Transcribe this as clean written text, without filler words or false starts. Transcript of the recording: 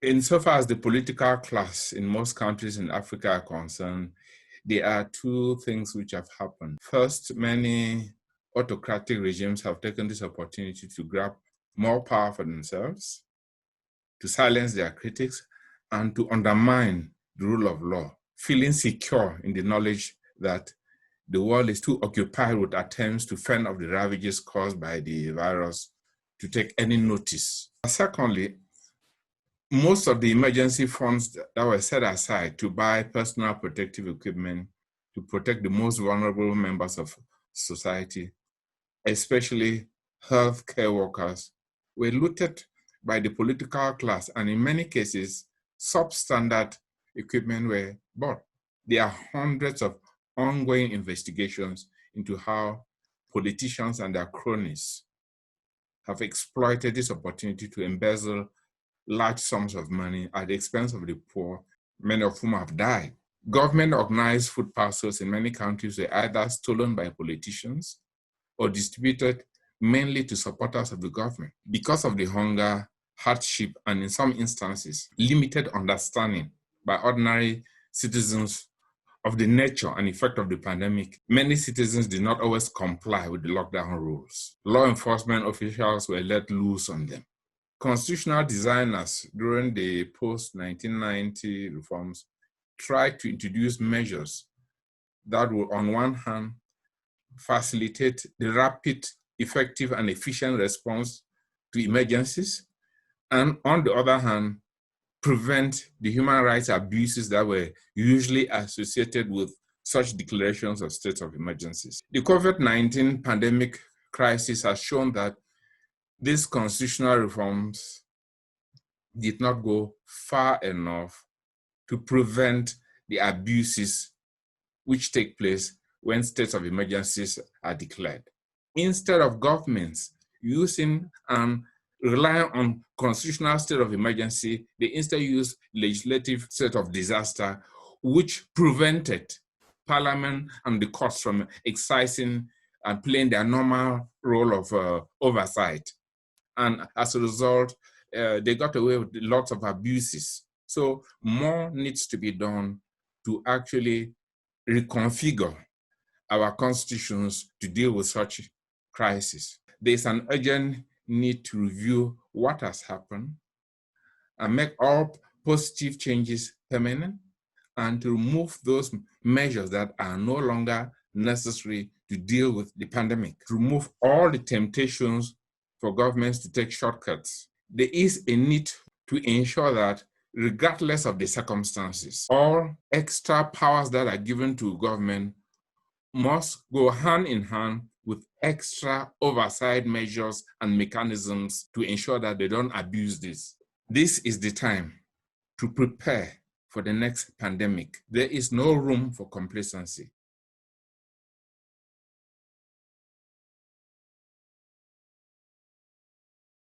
Insofar as the political class in most countries in Africa are concerned, there are two things which have happened. First, many autocratic regimes have taken this opportunity to grab more power for themselves, to silence their critics, and to undermine the rule of law, feeling secure in the knowledge that the world is too occupied with attempts to fend off the ravages caused by the virus to take any notice. Secondly, most of the emergency funds that were set aside to buy personal protective equipment to protect the most vulnerable members of society, especially healthcare workers, were looted by the political class, and in many cases, substandard equipment were bought. There are hundreds of ongoing investigations into how politicians and their cronies have exploited this opportunity to embezzle large sums of money at the expense of the poor, many of whom have died. Government-organized food parcels in many countries were either stolen by politicians or distributed mainly to supporters of the government. Because of the hunger, hardship, and in some instances, limited understanding by ordinary citizens of the nature and effect of the pandemic, many citizens did not always comply with the lockdown rules. Law enforcement officials were let loose on them. Constitutional designers during the post-1990 reforms tried to introduce measures that will, on one hand, facilitate the rapid, effective, and efficient response to emergencies, and on the other hand, prevent the human rights abuses that were usually associated with such declarations of states of emergencies. The COVID-19 pandemic crisis has shown that these constitutional reforms did not go far enough to prevent the abuses which take place when states of emergencies are declared. Instead of governments using and relying on constitutional state of emergency, they instead use legislative state of disaster, which prevented Parliament and the courts from exercising and playing their normal role of oversight. And as a result, they got away with lots of abuses. So more needs to be done to actually reconfigure our constitutions to deal with such crises. There's an urgent need to review what has happened and make all positive changes permanent, and to remove those measures that are no longer necessary to deal with the pandemic. To remove all the temptations for governments to take shortcuts. There is a need to ensure that regardless of the circumstances, all extra powers that are given to government must go hand in hand with extra oversight measures and mechanisms to ensure that they don't abuse this. This is the time to prepare for the next pandemic. There is no room for complacency.